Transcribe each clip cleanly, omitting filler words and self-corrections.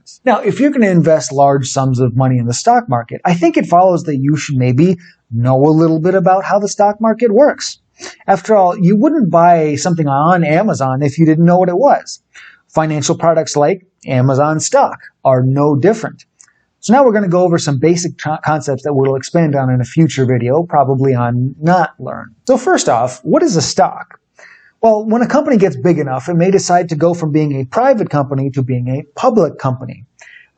returns. Now, if you're going to invest large sums of money in the stock market, I think it follows that you should maybe know a little bit about how the stock market works. After all, you wouldn't buy something on Amazon if you didn't know what it was. Financial products like Amazon stock are no different. So now we're going to go over some basic concepts that we'll expand on in a future video, probably on Not Lern. So first off, what is a stock? Well, when a company gets big enough, it may decide to go from being a private company to being a public company,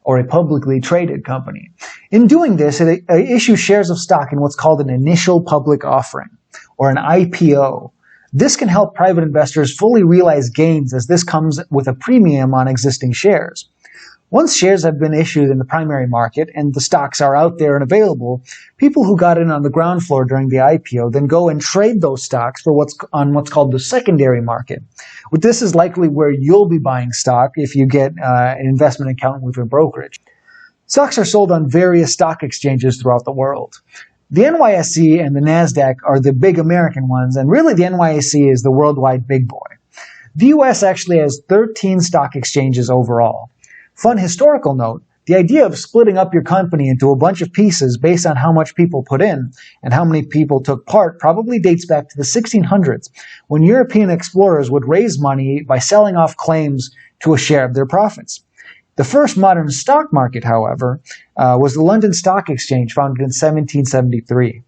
or a publicly traded company. In doing this, it issues shares of stock in what's called an initial public offering, or an IPO. This can help private investors fully realize gains, as this comes with a premium on existing shares. Once shares have been issued in the primary market and the stocks are out there and available, people who got in on the ground floor during the IPO then go and trade those stocks for what's called the secondary market. This is likely where you'll be buying stock if you get an investment account with your brokerage. Stocks are sold on various stock exchanges throughout the world. The NYSE and the NASDAQ are the big American ones, and really the NYSE is the worldwide big boy. The US actually has 13 stock exchanges overall. Fun historical note, the idea of splitting up your company into a bunch of pieces based on how much people put in and how many people took part probably dates back to the 1600s, when European explorers would raise money by selling off claims to a share of their profits. The first modern stock market, however, was the London Stock Exchange, founded in 1773.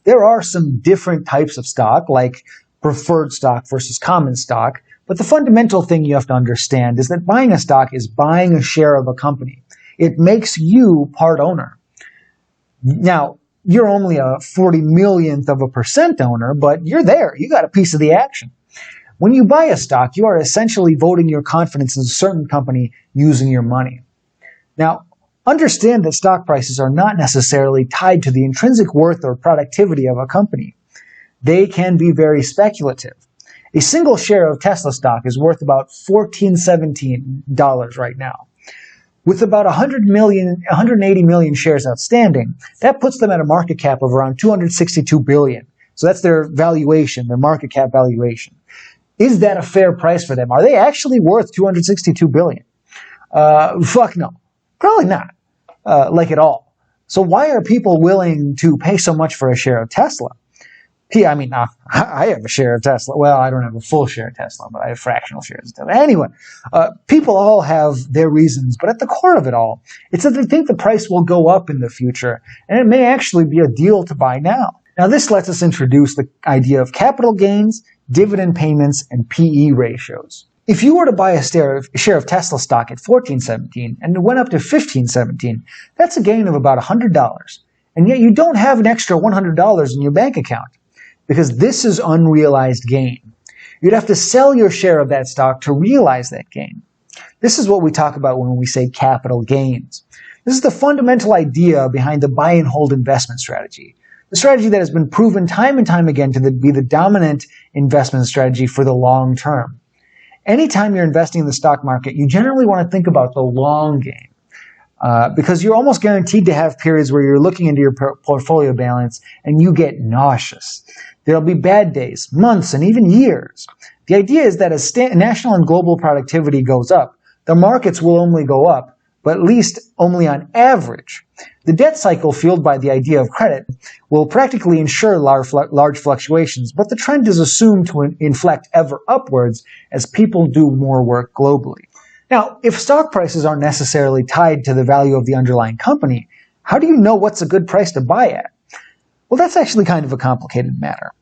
There are some different types of stock, like preferred stock versus common stock, but the fundamental thing you have to understand is that buying a stock is buying a share of a company. It makes you part owner. Now, you're only a 40 millionth of a percent owner, but you're there. You got a piece of the action. When you buy a stock, you are essentially voting your confidence in a certain company using your money. Now, understand that stock prices are not necessarily tied to the intrinsic worth or productivity of a company. They can be very speculative. A single share of Tesla stock is worth about $14.17 right now. With about 180 million shares outstanding, that puts them at a market cap of around $262 billion. So that's their valuation, their market cap valuation. Is that a fair price for them? Are they actually worth $262 billion? Fuck no. Probably not, like at all. So why are people willing to pay so much for a share of Tesla? I have a share of Tesla. Well, I don't have a full share of Tesla, but I have fractional shares of Tesla. Anyway, people all have their reasons, but at the core of it all, it's that they think the price will go up in the future, and it may actually be a deal to buy now. Now, this lets us introduce the idea of capital gains, dividend payments, and PE ratios. If you were to buy a share of Tesla stock at $14.17 and it went up to $15.17, that's a gain of about $100. And yet you don't have an extra $100 in your bank account, because this is unrealized gain. You'd have to sell your share of that stock to realize that gain. This is what we talk about when we say capital gains. This is the fundamental idea behind the buy and hold investment strategy. The strategy that has been proven time and time again to be the dominant investment strategy for the long term. Anytime you're investing in the stock market, you generally want to think about the long game. Because you're almost guaranteed to have periods where you're looking into your portfolio balance and you get nauseous. There'll be bad days, months, and even years. The idea is that as national and global productivity goes up, the markets will only go up, but at least only on average. The debt cycle fueled by the idea of credit will practically ensure large fluctuations, but the trend is assumed to inflect ever upwards as people do more work globally. Now, if stock prices aren't necessarily tied to the value of the underlying company, how do you know what's a good price to buy at? Well, that's actually kind of a complicated matter.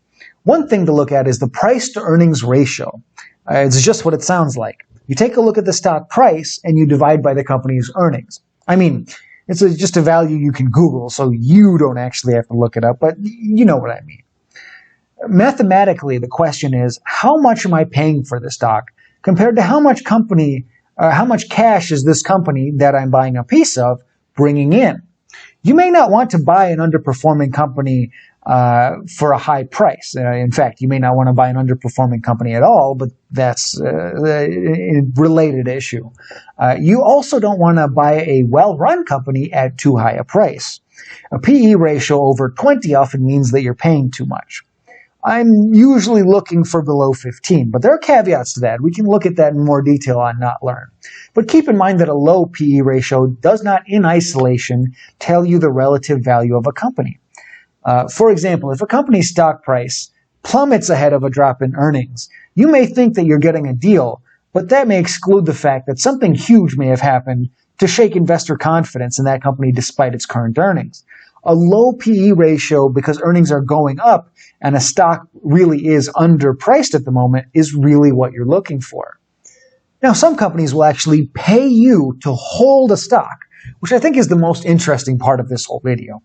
One thing to look at is the price-to-earnings ratio. It's just what it sounds like. You take a look at the stock price and you divide by the company's earnings. It's just a value you can Google, so you don't actually have to look it up, but you know what I mean. Mathematically, the question is, how much am I paying for the stock compared to how much cash is this company that I'm buying a piece of bringing in? You may not want to buy an underperforming company for a high price. In fact, you may not want to buy an underperforming company at all, but that's a related issue. You also don't want to buy a well-run company at too high a price. A PE ratio over 20 often means that you're paying too much. I'm usually looking for below 15, but there are caveats to that. We can look at that in more detail on Not Lern. But keep in mind that a low PE ratio does not in isolation tell you the relative value of a company. For example, if a company's stock price plummets ahead of a drop in earnings, you may think that you're getting a deal, but that may exclude the fact that something huge may have happened to shake investor confidence in that company despite its current earnings. A low PE ratio because earnings are going up and a stock really is underpriced at the moment is really what you're looking for. Now, some companies will actually pay you to hold a stock, which I think is the most interesting part of this whole video.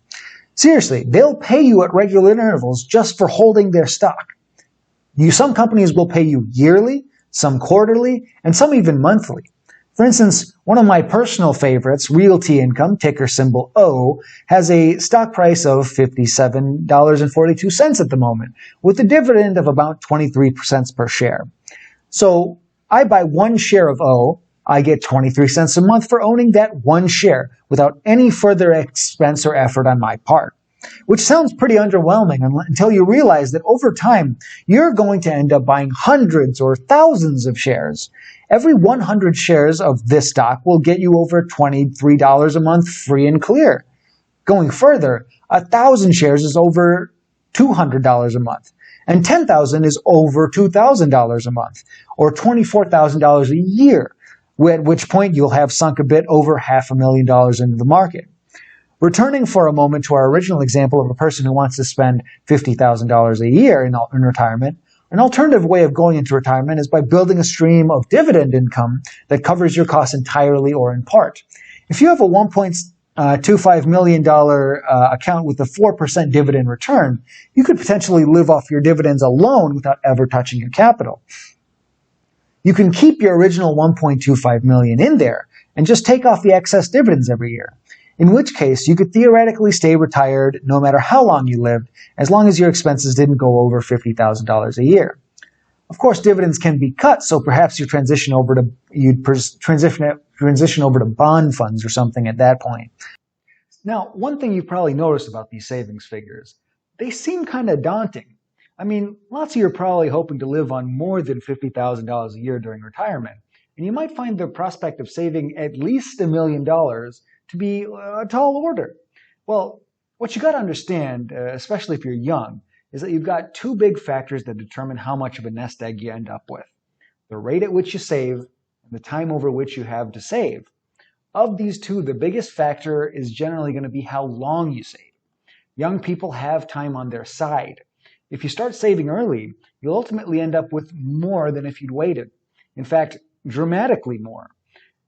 Seriously, they'll pay you at regular intervals just for holding their stock. Some companies will pay you yearly, some quarterly, and some even monthly. For instance, one of my personal favorites, Realty Income, ticker symbol O, has a stock price of $57.42 at the moment, with a dividend of about 23 cents per share. So I buy one share of O, I get 23 cents a month for owning that one share without any further expense or effort on my part. Which sounds pretty underwhelming until you realize that over time, you're going to end up buying hundreds or thousands of shares. Every 100 shares of this stock will get you over $23 a month free and clear. Going further, 1,000 shares is over $200 a month, and 10,000 is over $2,000 a month, or $24,000 a year, at which point you'll have sunk a bit over $500,000 into the market. Returning for a moment to our original example of a person who wants to spend $50,000 a year in retirement, an alternative way of going into retirement is by building a stream of dividend income that covers your costs entirely or in part. If you have a $1.25 million account with a 4% dividend return, you could potentially live off your dividends alone without ever touching your capital. You can keep your original $1.25 million in there and just take off the excess dividends every year. In which case, you could theoretically stay retired no matter how long you lived, as long as your expenses didn't go over $50,000 a year. Of course, dividends can be cut, so perhaps you'd transition over to bond funds or something at that point. Now, one thing you've probably noticed about these savings figures, they seem kind of daunting. I mean, lots of you are probably hoping to live on more than $50,000 a year during retirement, and you might find the prospect of saving at least $1 million to be a tall order. Well, what you got to understand, especially if you're young, is that you've got two big factors that determine how much of a nest egg you end up with: the rate at which you save and the time over which you have to save. Of these two, the biggest factor is generally going to be how long you save. Young people have time on their side. If you start saving early, you'll ultimately end up with more than if you'd waited. In fact, dramatically more.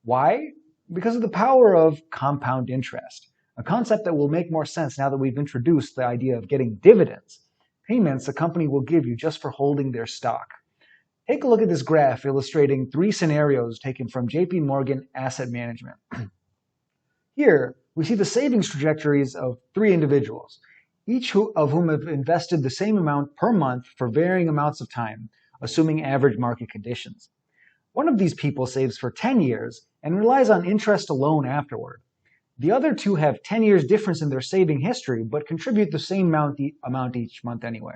Why? Because of the power of compound interest, a concept that will make more sense now that we've introduced the idea of getting dividends, payments a company will give you just for holding their stock. Take a look at this graph illustrating three scenarios taken from JP Morgan Asset Management. Here, we see the savings trajectories of three individuals, each of whom have invested the same amount per month for varying amounts of time, assuming average market conditions. One of these people saves for 10 years and relies on interest alone afterward. The other two have 10 years difference in their saving history, but contribute the same amount each month anyway.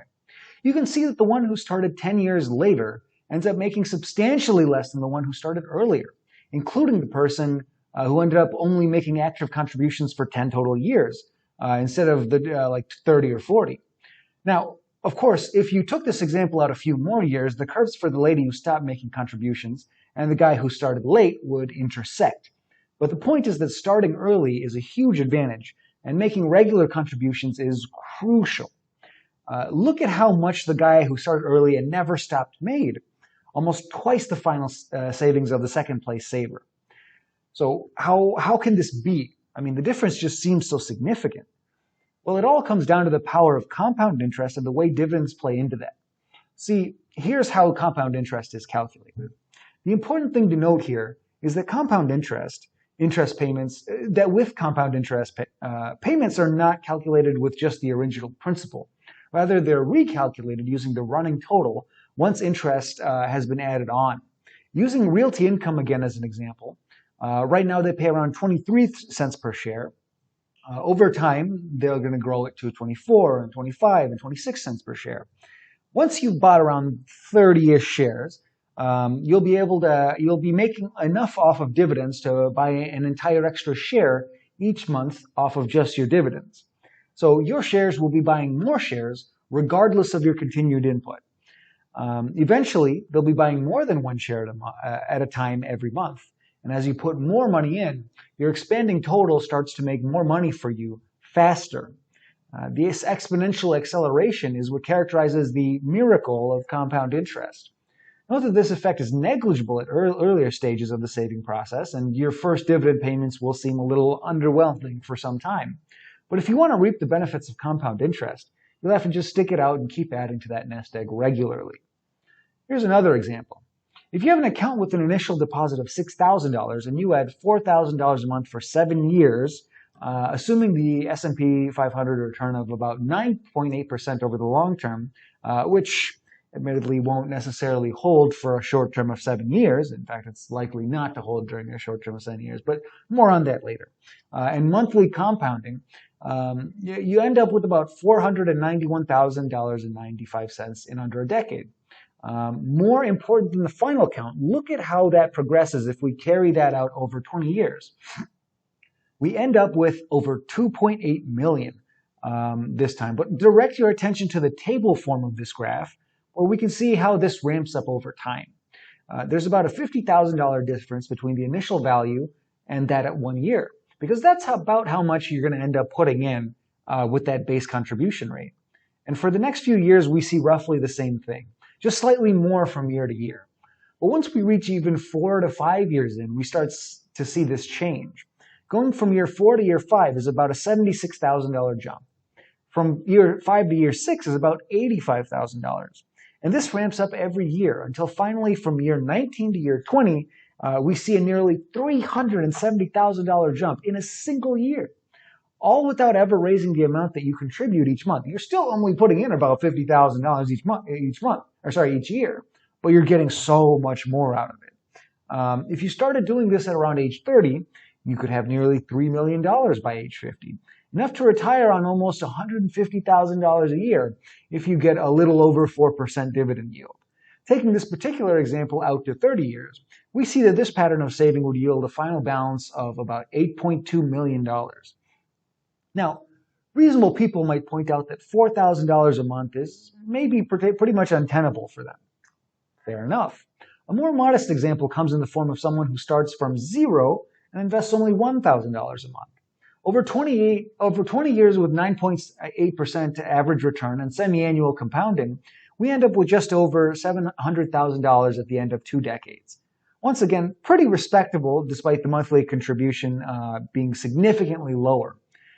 You can see that the one who started 10 years later ends up making substantially less than the one who started earlier, including the person who ended up only making active contributions for 10 total years instead of the like 30 or 40. Now, of course, if you took this example out a few more years, the curves for the lady who stopped making contributions and the guy who started late would intersect. But the point is that starting early is a huge advantage, and making regular contributions is crucial. Look at how much the guy who started early and never stopped made, almost twice the final savings of the second place saver. So how can this be? I mean, the difference just seems so significant. Well, it all comes down to the power of compound interest and the way dividends play into that. See, here's how compound interest is calculated. The important thing to note here is that compound interest payments, that with compound interest payments are not calculated with just the original principal. Rather, they're recalculated using the running total once interest has been added on. Using Realty Income again as an example, right now they pay around 23 cents per share. Over time, they're going to grow it to 24 and 25 and 26 cents per share. Once you've bought around 30-ish shares, you'll be making enough off of dividends to buy an entire extra share each month off of just your dividends. So your shares will be buying more shares regardless of your continued input. Eventually, they'll be buying more than one share at a time every month. And as you put more money in, your expanding total starts to make more money for you faster. This exponential acceleration is what characterizes the miracle of compound interest. Note that this effect is negligible at earlier stages of the saving process, and your first dividend payments will seem a little underwhelming for some time. But if you want to reap the benefits of compound interest, you'll have to just stick it out and keep adding to that nest egg regularly. Here's another example. If you have an account with an initial deposit of $6,000 and you add $4,000 a month for 7 years, assuming the S&P 500 return of about 9.8% over the long term, which admittedly won't necessarily hold for a short term of 7 years. In fact, it's likely not to hold during a short term of 7 years, but more on that later. And monthly compounding, you end up with about $491,095 in under a decade. More important than the final count, look at how that progresses if we carry that out over 20 years. We end up with over 2.8 million this time. But direct your attention to the table form of this graph, where we can see how this ramps up over time. There's about a $50,000 difference between the initial value and that at 1 year, because that's about how much you're going to end up putting in with that base contribution rate. And for the next few years, we see roughly the same thing, just slightly more from year to year. But once we reach even 4 to 5 years in, we start to see this change. Going from year 4 to year 5 is about a $76,000 jump. From year 5 to year 6 is about $85,000. And this ramps up every year until finally from year 19 to year 20, we see a nearly $370,000 jump in a single year, all without ever raising the amount that you contribute each month. You're still only putting in about $50,000 each year, but you're getting so much more out of it. If you started doing this at around age 30, you could have nearly $3 million by age 50. Enough to retire on almost $150,000 a year if you get a little over 4% dividend yield. Taking this particular example out to 30 years, we see that this pattern of saving would yield a final balance of about $8.2 million. Now, reasonable people might point out that $4,000 a month is maybe pretty much untenable for them. Fair enough. A more modest example comes in the form of someone who starts from zero and invests only $1,000 a month. Over 20 years with 9.8% average return and semi-annual compounding, we end up with just over $700,000 at the end of 2 decades. Once again, pretty respectable despite the monthly contribution being significantly lower.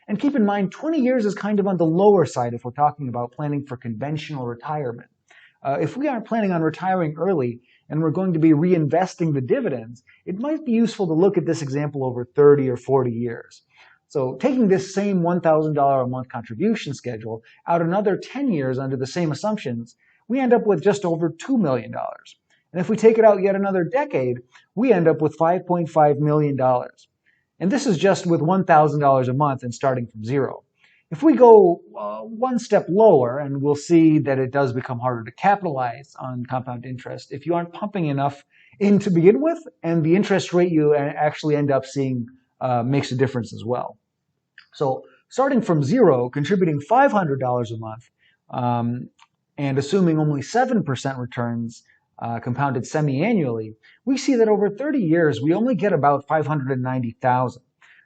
And keep in mind, 20 years is kind of on the lower side if we're talking about planning for conventional retirement. If we aren't planning on retiring early and we're going to be reinvesting the dividends, it might be useful to look at this example over 30 or 40 years. So taking this same $1,000 a month contribution schedule out another 10 years under the same assumptions, we end up with just over $2 million. And if we take it out yet another decade, we end up with $5.5 million. And this is just with $1,000 a month and starting from zero. If we go one step lower, and we'll see that it does become harder to capitalize on compound interest if you aren't pumping enough in to begin with, and the interest rate you actually end up seeing makes a difference as well. So starting from zero, contributing $500 a month, and assuming only 7% returns compounded semi-annually, we see that over 30 years, we only get about $590,000.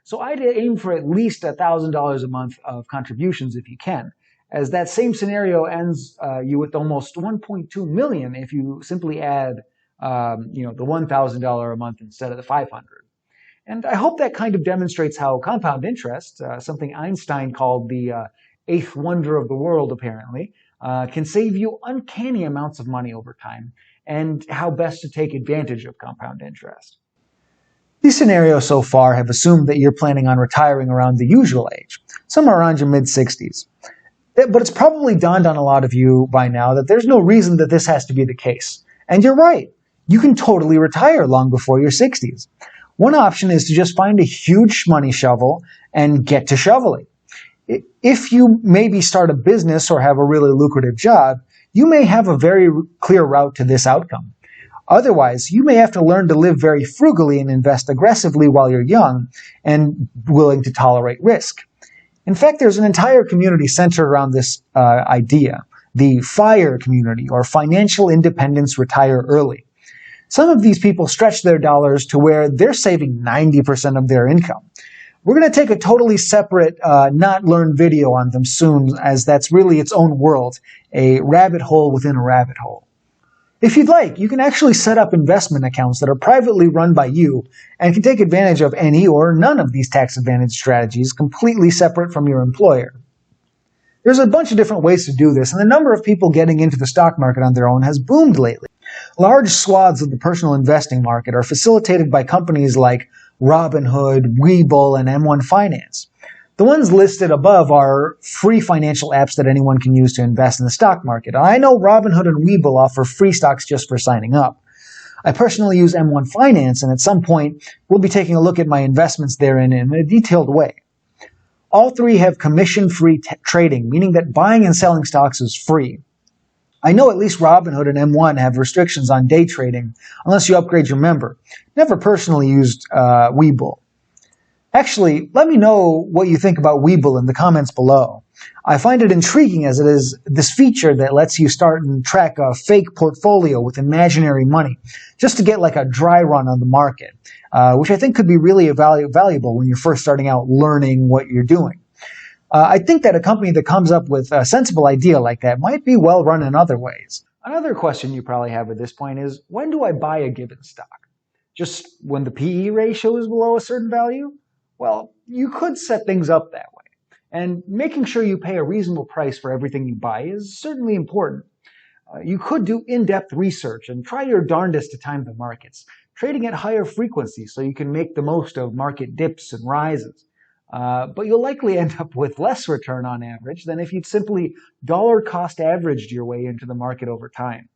So I'd aim for at least $1,000 a month of contributions if you can, as that same scenario ends you with almost $1.2 million if you simply add the $1,000 a month instead of the $500. And I hope that kind of demonstrates how compound interest, something Einstein called the eighth wonder of the world apparently, can save you uncanny amounts of money over time, and how best to take advantage of compound interest. These scenarios so far have assumed that you're planning on retiring around the usual age, somewhere around your mid-60s. But it's probably dawned on a lot of you by now that there's no reason that this has to be the case. And you're right. You can totally retire long before your 60s. One option is to just find a huge money shovel and get to shoveling. If you maybe start a business or have a really lucrative job, you may have a very clear route to this outcome. Otherwise, you may have to learn to live very frugally and invest aggressively while you're young and willing to tolerate risk. In fact, there's an entire community centered around this idea, the FIRE community, or Financial Independence Retire Early. Some of these people stretch their dollars to where they're saving 90% of their income. We're going to take a totally separate Not Lern video on them soon, as that's really its own world, a rabbit hole within a rabbit hole. If you'd like, you can actually set up investment accounts that are privately run by you and can take advantage of any or none of these tax advantage strategies completely separate from your employer. There's a bunch of different ways to do this, and the number of people getting into the stock market on their own has boomed lately. Large swaths of the personal investing market are facilitated by companies like Robinhood, Webull, and M1 Finance. The ones listed above are free financial apps that anyone can use to invest in the stock market. I know Robinhood and Webull offer free stocks just for signing up. I personally use M1 Finance, and at some point, we'll be taking a look at my investments therein in a detailed way. All three have commission-free trading, meaning that buying and selling stocks is free. I know at least Robinhood and M1 have restrictions on day trading, unless you upgrade your member. Never personally used Webull. Actually, let me know what you think about Webull in the comments below. I find it intriguing as it is this feature that lets you start and track a fake portfolio with imaginary money, just to get like a dry run on the market, which I think could be really valuable when you're first starting out learning what you're doing. I think that a company that comes up with a sensible idea like that might be well run in other ways. Another question you probably have at this point is, when do I buy a given stock? Just when the PE ratio is below a certain value? Well, you could set things up that way. And making sure you pay a reasonable price for everything you buy is certainly important. You could do in-depth research and try your darndest to time the markets, trading at higher frequencies so you can make the most of market dips and rises. But you'll likely end up with less return on average than if you'd simply dollar cost averaged your way into the market over time.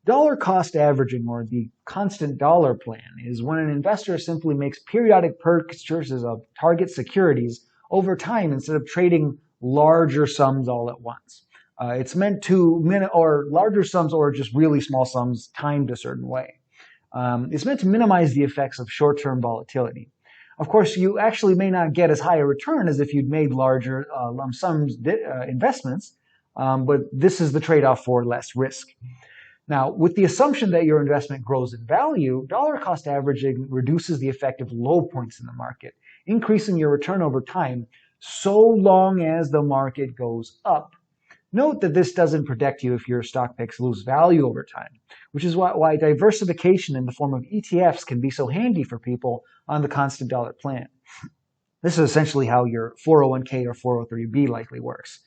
Dollar cost averaging, or the constant dollar plan, is when an investor simply makes periodic purchases of target securities over time instead of trading larger sums all at once. It's meant to or larger sums or just really small sums timed a certain way. It's meant to minimize the effects of short-term volatility. Of course, you actually may not get as high a return as if you'd made larger lump sums investments, but this is the trade-off for less risk. Now, with the assumption that your investment grows in value, dollar cost averaging reduces the effect of low points in the market, increasing your return over time so long as the market goes up. Note that this doesn't protect you if your stock picks lose value over time, which is why diversification in the form of ETFs can be so handy for people on the constant dollar plan. This is essentially how your 401k or 403b likely works.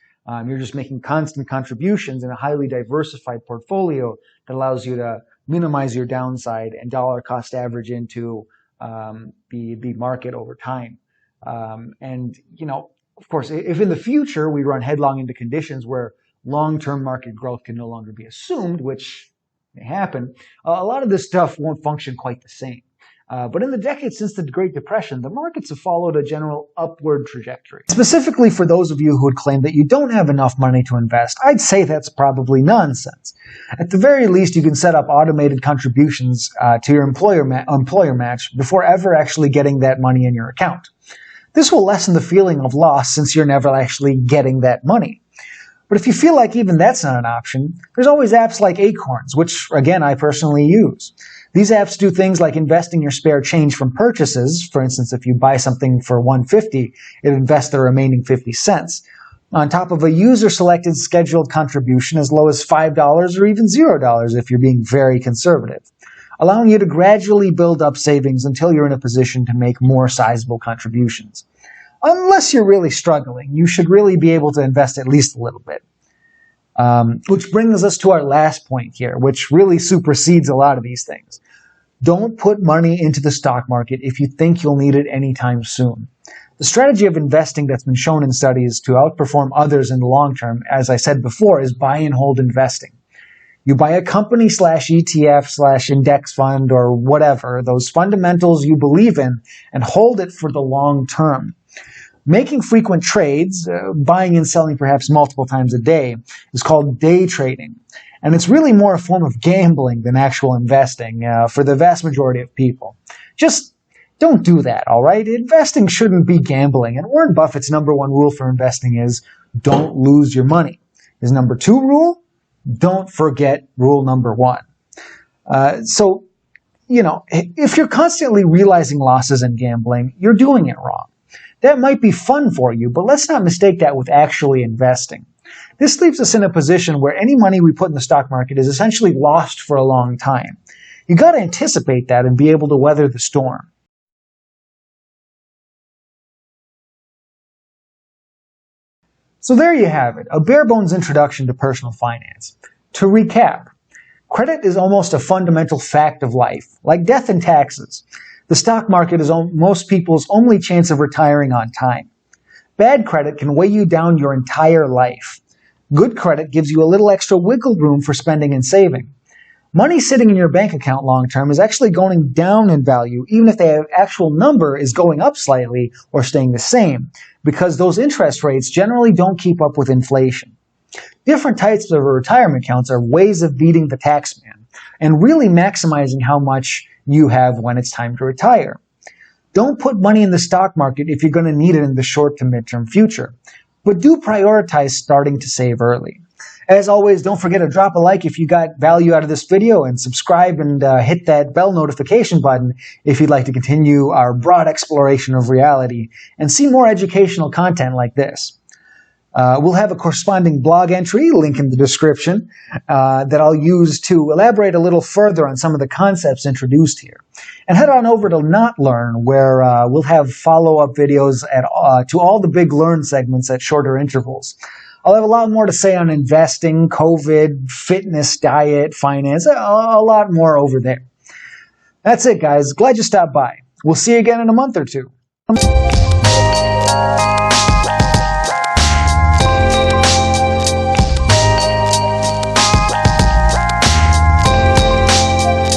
You're just making constant contributions in a highly diversified portfolio that allows you to minimize your downside and dollar cost average into the market over time. And, you know, of course, if in the future we run headlong into conditions where long-term market growth can no longer be assumed, which may happen, a lot of this stuff won't function quite the same. But in the decades since the Great Depression, the markets have followed a general upward trajectory. Specifically for those of you who would claim that you don't have enough money to invest, I'd say that's probably nonsense. At the very least, you can set up automated contributions to your employer match before ever actually getting that money in your account. This will lessen the feeling of loss since you're never actually getting that money. But if you feel like even that's not an option, there's always apps like Acorns, which, again, I personally use. These apps do things like investing your spare change from purchases. For instance, if you buy something for $1.50, it invests the remaining 50 cents, on top of a user-selected scheduled contribution as low as $5 or even $0 if you're being very conservative, allowing you to gradually build up savings until you're in a position to make more sizable contributions. Unless you're really struggling, you should really be able to invest at least a little bit. Which brings us to our last point here, which really supersedes a lot of these things. Don't put money into the stock market if you think you'll need it anytime soon. The strategy of investing that's been shown in studies to outperform others in the long term, as I said before, is buy and hold investing. You buy a company /ETF /index fund or whatever, those fundamentals you believe in, and hold it for the long term. Making frequent trades, buying and selling perhaps multiple times a day, is called day trading. And it's really more a form of gambling than actual investing for the vast majority of people. Just don't do that, all right? Investing shouldn't be gambling. And Warren Buffett's number one rule for investing is don't lose your money. His number two rule, don't forget rule number one. So, if you're constantly realizing losses in gambling, you're doing it wrong. That might be fun for you, but let's not mistake that with actually investing. This leaves us in a position where any money we put in the stock market is essentially lost for a long time. You got to anticipate that and be able to weather the storm. So there you have it, a bare bones introduction to personal finance. To recap, credit is almost a fundamental fact of life, like death and taxes. The stock market is most people's only chance of retiring on time. Bad credit can weigh you down your entire life. Good credit gives you a little extra wiggle room for spending and saving. Money sitting in your bank account long term is actually going down in value, even if the actual number is going up slightly or staying the same, because those interest rates generally don't keep up with inflation. Different types of retirement accounts are ways of beating the tax man and really maximizing how much you have when it's time to retire. Don't put money in the stock market if you're going to need it in the short to midterm future, but do prioritize starting to save early. As always, don't forget to drop a like if you got value out of this video, and subscribe and hit that bell notification button if you'd like to continue our broad exploration of reality and see more educational content like this. We'll have a corresponding blog entry, link in the description, that I'll use to elaborate a little further on some of the concepts introduced here. And head on over to Not Lern, where we'll have follow-up videos to all the big Learn segments at shorter intervals. I'll have a lot more to say on investing, COVID, fitness, diet, finance, a lot more over there. That's it, guys. Glad you stopped by. We'll see you again in a month or two.